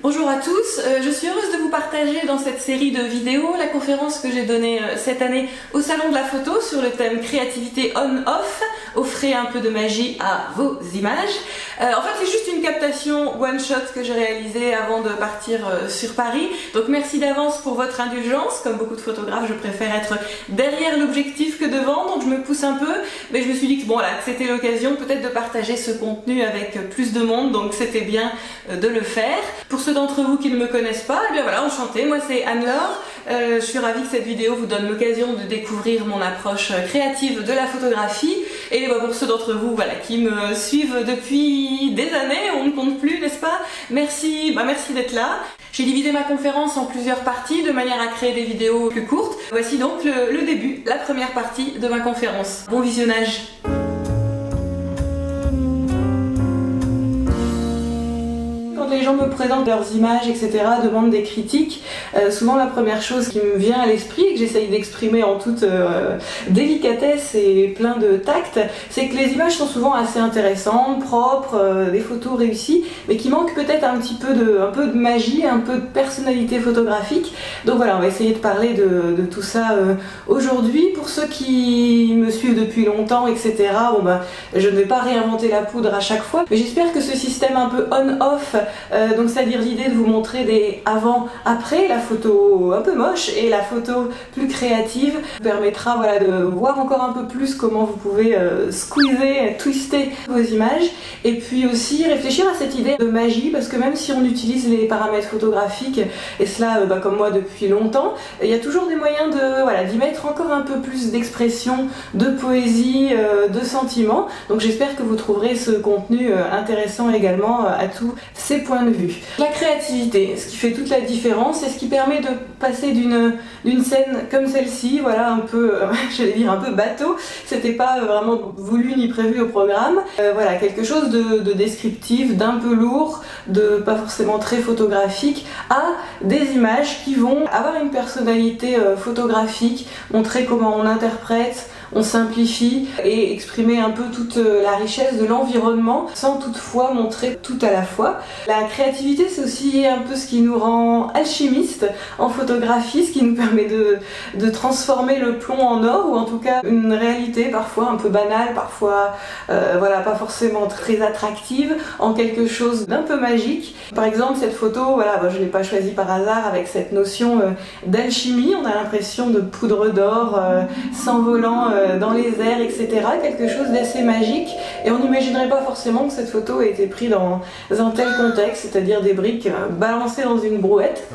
Bonjour à tous, je suis heureuse de vous partager dans cette série de vidéos la conférence que j'ai donnée cette année au Salon de la Photo sur le thème créativité on-off, offrez un peu de magie à vos images. En fait c'est juste une captation one-shot que j'ai réalisée avant de partir sur Paris, donc merci d'avance pour votre indulgence. Comme beaucoup de photographes je préfère être derrière l'objectif que devant, donc je me pousse un peu, mais je me suis dit que bon là, c'était l'occasion peut-être de partager ce contenu avec plus de monde, donc c'était bien de le faire. Pour ceux d'entre vous qui ne me connaissent pas, eh bien voilà, enchantée, moi c'est Anne-Laure. Je suis ravie que cette vidéo vous donne l'occasion de découvrir mon approche créative de la photographie. Et pour ceux d'entre vous voilà, qui me suivent depuis des années, on ne compte plus, n'est-ce pas? Merci, merci d'être là. J'ai divisé ma conférence en plusieurs parties de manière à créer des vidéos plus courtes. Voici donc le début, la première partie de ma conférence. Bon visionnage! Les gens me présentent leurs images, etc., demandent des critiques, souvent la première chose qui me vient à l'esprit et que j'essaye d'exprimer en toute délicatesse et plein de tact, c'est que les images sont souvent assez intéressantes, propres, des photos réussies, mais qui manquent peut-être un peu de magie, un peu de personnalité photographique. Donc voilà, on va essayer de parler de tout ça aujourd'hui. Pour ceux qui me suivent depuis longtemps, etc., je ne vais pas réinventer la poudre à chaque fois, mais j'espère que ce système un peu on-off, donc c'est-à-dire l'idée de vous montrer des avant-après, la photo un peu moche et la photo plus créative, permettra de voir encore un peu plus comment vous pouvez squeezer, twister vos images, et puis aussi réfléchir à cette idée de magie, parce que même si on utilise les paramètres photographiques, et cela comme moi depuis longtemps, il y a toujours des moyens d'y mettre encore un peu plus d'expression, de poésie, de sentiments. Donc j'espère que vous trouverez ce contenu intéressant également à tous ces points de vue. La créativité, ce qui fait toute la différence et ce qui permet de passer d'une scène comme celle-ci, voilà, un peu, j'allais dire un peu bateau, c'était pas vraiment voulu ni prévu au programme, voilà, quelque chose de descriptif, d'un peu lourd, de pas forcément très photographique, à des images qui vont avoir une personnalité photographique, montrer comment on interprète, on simplifie et exprimer un peu toute la richesse de l'environnement sans toutefois montrer tout à la fois. La créativité, c'est aussi un peu ce qui nous rend alchimistes en photographie, ce qui nous permet de transformer le plomb en or, ou en tout cas une réalité parfois un peu banale, parfois pas forcément très attractive, en quelque chose d'un peu magique. Par exemple cette photo, je ne l'ai pas choisie par hasard, avec cette notion d'alchimie, on a l'impression de poudre d'or s'envolant dans les airs, etc. Quelque chose d'assez magique, et on n'imaginerait pas forcément que cette photo ait été prise dans un tel contexte, c'est-à-dire des briques balancées dans une brouette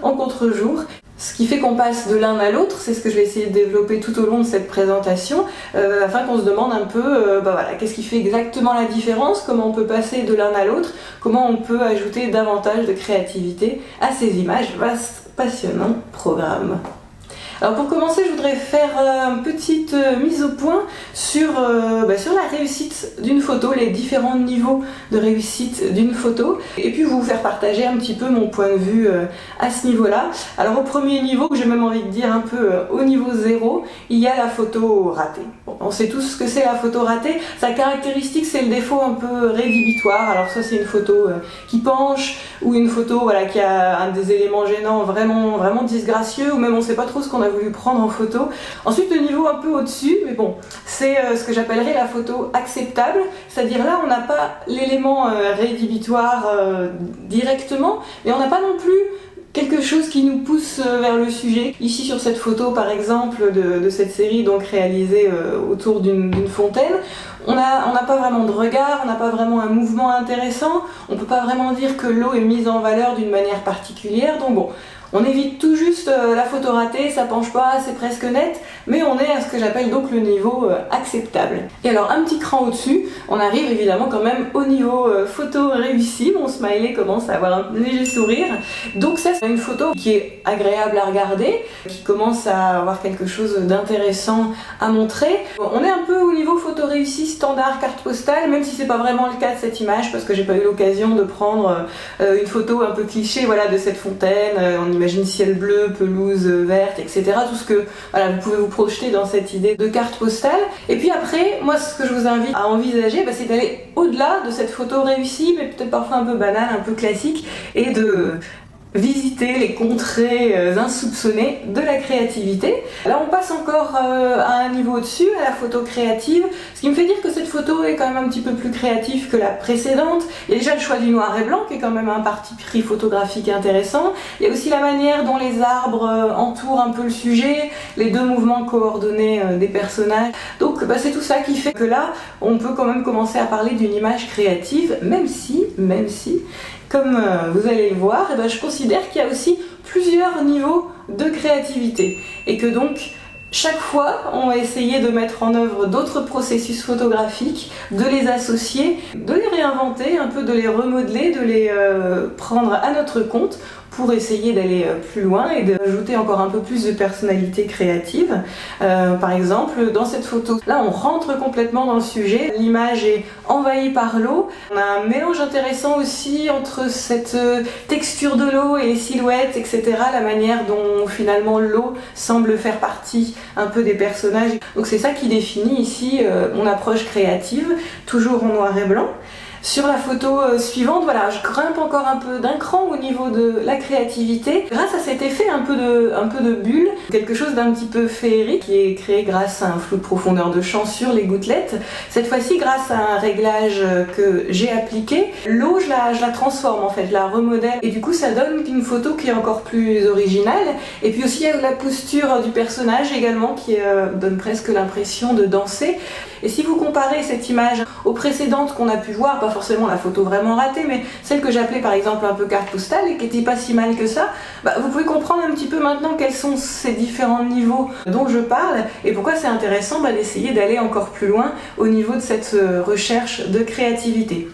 en contre-jour. Ce qui fait qu'on passe de l'un à l'autre, c'est ce que je vais essayer de développer tout au long de cette présentation, afin qu'on se demande un peu qu'est-ce qui fait exactement la différence, comment on peut passer de l'un à l'autre, comment on peut ajouter davantage de créativité à ces images. Vaste, passionnant programme. Alors pour commencer, je voudrais faire une petite mise au point sur la réussite d'une photo, les différents niveaux de réussite d'une photo, et puis vous faire partager un petit peu mon point de vue à ce niveau-là. Alors au premier niveau, j'ai même envie de dire un peu au niveau 0, il y a la photo ratée. Bon, on sait tous ce que c'est la photo ratée. Sa caractéristique, c'est le défaut un peu rédhibitoire. Alors soit c'est une photo qui penche, ou une photo qui a des éléments gênants vraiment disgracieux, ou même on ne sait pas trop ce qu'on a voulu prendre en photo. Ensuite le niveau un peu au-dessus, mais bon, c'est ce que j'appellerais la photo acceptable, c'est-à-dire là on n'a pas l'élément rédhibitoire directement, mais on n'a pas non plus quelque chose qui nous pousse vers le sujet. Ici sur cette photo par exemple de cette série donc réalisée autour d'une fontaine, on n'a pas vraiment de regard, on n'a pas vraiment un mouvement intéressant, on peut pas vraiment dire que l'eau est mise en valeur d'une manière particulière, donc bon, on évite tout juste la photo ratée, ça penche pas, c'est presque net, mais on est à ce que j'appelle donc le niveau acceptable. Et alors un petit cran au-dessus, on arrive évidemment quand même au niveau photo réussi, mon smiley commence à avoir un léger sourire, donc ça c'est une photo qui est agréable à regarder, qui commence à avoir quelque chose d'intéressant à montrer. On est un peu au niveau photo réussi standard carte postale, même si c'est pas vraiment le cas de cette image, parce que j'ai pas eu l'occasion de prendre une photo un peu cliché de cette fontaine, on imagine ciel bleu, pelouse verte, etc. Tout ce que voilà, vous pouvez vous projeter dans cette idée de carte postale. Et puis après, moi ce que je vous invite à envisager, c'est d'aller au-delà de cette photo réussie, mais peut-être parfois un peu banale, un peu classique, et de visiter les contrées insoupçonnées de la créativité. Là on passe encore à un niveau au-dessus, à la photo créative, ce qui me fait dire que cette photo est quand même un petit peu plus créative que la précédente. Il y a déjà le choix du noir et blanc qui est quand même un parti pris photographique intéressant. Il y a aussi la manière dont les arbres entourent un peu le sujet, les deux mouvements coordonnés des personnages. Donc c'est tout ça qui fait que là on peut quand même commencer à parler d'une image créative, même si comme vous allez le voir, je considère qu'il y a aussi plusieurs niveaux de créativité et que donc chaque fois on va essayer de mettre en œuvre d'autres processus photographiques, de les associer, de les réinventer, un peu de les remodeler, de les prendre à notre compte pour essayer d'aller plus loin et d'ajouter encore un peu plus de personnalité créative. Par exemple, dans cette photo, là on rentre complètement dans le sujet, l'image est envahie par l'eau. On a un mélange intéressant aussi entre cette texture de l'eau et les silhouettes, etc. La manière dont finalement l'eau semble faire partie un peu des personnages. Donc c'est ça qui définit ici mon approche créative, toujours en noir et blanc. Sur la photo suivante, voilà, je grimpe encore un peu d'un cran au niveau de la créativité. Grâce à cet effet un peu de bulle, quelque chose d'un petit peu féerique qui est créé grâce à un flou de profondeur de champ sur les gouttelettes. Cette fois-ci, grâce à un réglage que j'ai appliqué, l'eau, je la transforme en fait, je la remodèle. Et du coup, ça donne une photo qui est encore plus originale. Et puis aussi, il y a la posture du personnage également qui donne presque l'impression de danser. Et si vous comparez cette image aux précédentes qu'on a pu voir, pas forcément la photo vraiment ratée, mais celle que j'appelais par exemple un peu carte postale et qui n'était pas si mal que ça, vous pouvez comprendre un petit peu maintenant quels sont ces différents niveaux dont je parle et pourquoi c'est intéressant d'essayer d'aller encore plus loin au niveau de cette recherche de créativité.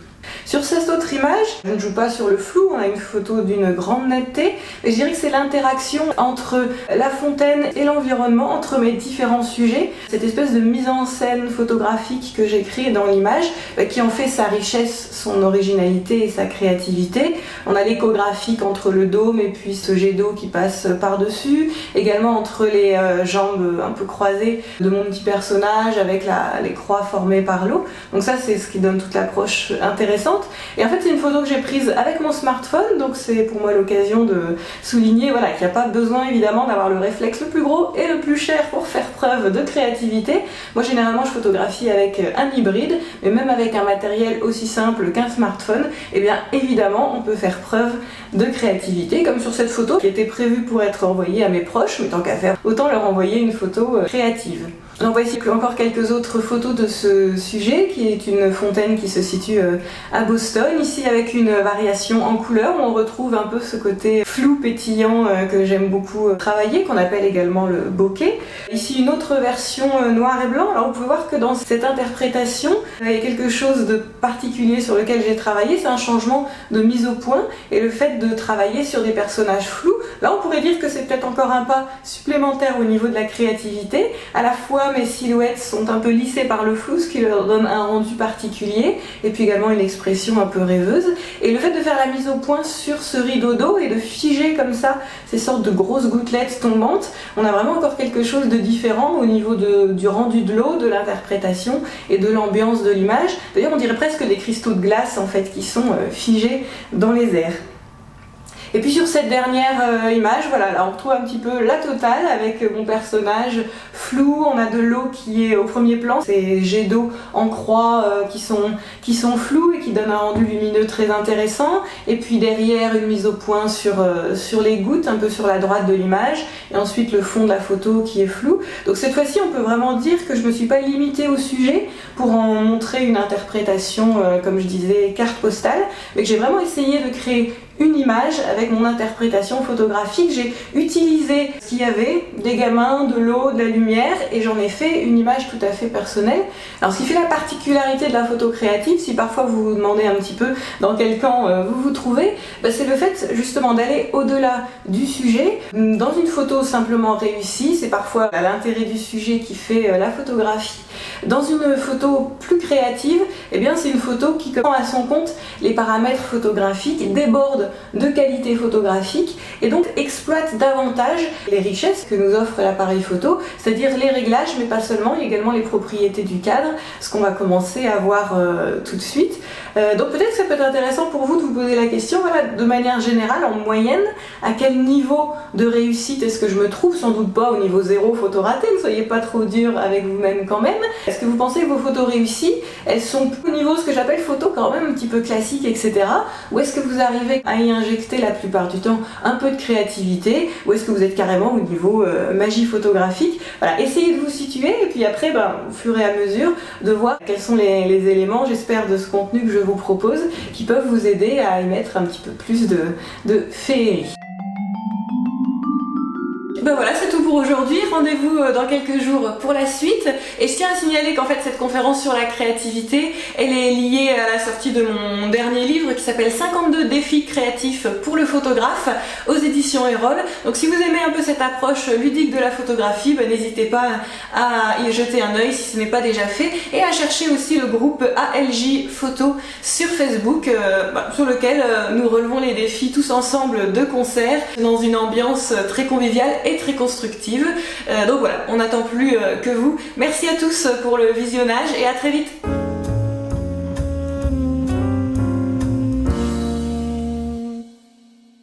Sur cette autre image, je ne joue pas sur le flou, on a une photo d'une grande netteté, mais je dirais que c'est l'interaction entre la fontaine et l'environnement, entre mes différents sujets, cette espèce de mise en scène photographique que j'ai créée dans l'image, qui en fait sa richesse, son originalité et sa créativité. On a l'échographique entre le dôme et puis ce jet d'eau qui passe par-dessus, également entre les jambes un peu croisées de mon petit personnage avec les croix formées par l'eau. Donc ça c'est ce qui donne toute l'approche intéressante. Et en fait c'est une photo que j'ai prise avec mon smartphone, donc c'est pour moi l'occasion de souligner qu'il n'y a pas besoin évidemment d'avoir le réflexe le plus gros et le plus cher pour faire preuve de créativité. Moi généralement je photographie avec un hybride, mais même avec un matériel aussi simple qu'un smartphone, et bien évidemment on peut faire preuve de créativité, comme sur cette photo qui était prévue pour être envoyée à mes proches, mais tant qu'à faire, autant leur envoyer une photo créative. On voit ici encore quelques autres photos de ce sujet qui est une fontaine qui se situe à Boston, ici avec une variation en couleur où on retrouve un peu ce côté flou pétillant que j'aime beaucoup travailler, qu'on appelle également le bokeh. Ici une autre version noir et blanc. Alors vous pouvez voir que dans cette interprétation il y a quelque chose de particulier sur lequel j'ai travaillé, c'est un changement de mise au point et le fait de travailler sur des personnages flous. Là on pourrait dire que c'est peut-être encore un pas supplémentaire au niveau de la créativité. À la fois mes silhouettes sont un peu lissées par le flou, ce qui leur donne un rendu particulier, et puis également une expression un peu rêveuse. Et le fait de faire la mise au point sur ce rideau d'eau et de figer comme ça ces sortes de grosses gouttelettes tombantes, on a vraiment encore quelque chose de différent au niveau du rendu de l'eau, de l'interprétation et de l'ambiance de l'image. D'ailleurs on dirait presque des cristaux de glace en fait qui sont figés dans les airs. Et puis sur cette dernière image, voilà, là on retrouve un petit peu la totale avec mon personnage flou. On a de l'eau qui est au premier plan, ces jets d'eau en croix qui sont flous et qui donnent un rendu lumineux très intéressant. Et puis derrière une mise au point sur les gouttes, un peu sur la droite de l'image, et ensuite le fond de la photo qui est flou. Donc cette fois-ci on peut vraiment dire que je ne me suis pas limitée au sujet pour en montrer une interprétation, comme je disais, carte postale, mais que j'ai vraiment essayé de créer une image avec mon interprétation photographique. J'ai utilisé ce qu'il y avait, des gamins, de l'eau, de la lumière, et j'en ai fait une image tout à fait personnelle. Alors ce qui fait la particularité de la photo créative, si parfois vous vous demandez un petit peu dans quel camp vous vous trouvez, c'est le fait justement d'aller au-delà du sujet. Dans une photo simplement réussie, c'est parfois l'intérêt du sujet qui fait la photographie, Dans une photo plus créative, eh bien c'est une photo qui prend à son compte les paramètres photographiques, déborde de qualité photographique et donc exploite davantage les richesses que nous offre l'appareil photo, c'est-à-dire les réglages, mais pas seulement, également les propriétés du cadre, ce qu'on va commencer à voir tout de suite. Donc peut-être que ça peut être intéressant pour vous de vous poser la question, voilà, de manière générale, en moyenne, à quel niveau de réussite est-ce que je me trouve? Sans doute pas au niveau 0 photo ratée, ne soyez pas trop dur avec vous-même quand même. Est-ce que vous pensez que vos photos réussies, elles sont au niveau ce que j'appelle photo quand même un petit peu classique, etc. Ou est-ce que vous arrivez à y injecter la plupart du temps un peu de créativité? Ou est-ce que vous êtes carrément au niveau magie photographique? Voilà, essayez de vous situer et puis après, au fur et à mesure, de voir quels sont les éléments, j'espère, de ce contenu que je vous propose, qui peuvent vous aider à y mettre un petit peu plus de féerie. Ben voilà, c'est tout pour aujourd'hui. Rendez-vous dans quelques jours pour la suite. Et je tiens à signaler qu'en fait cette conférence sur la créativité, elle est liée à la sortie de mon dernier livre qui s'appelle 52 défis créatifs pour le photographe aux éditions Erol. Donc si vous aimez un peu cette approche ludique de la photographie, n'hésitez pas à y jeter un œil si ce n'est pas déjà fait et à chercher aussi le groupe ALJ Photo sur Facebook sur lequel nous relevons les défis tous ensemble de concert dans une ambiance très conviviale et très constructive. Donc voilà, on n'attend plus que vous. Merci à tous pour le visionnage et à très vite.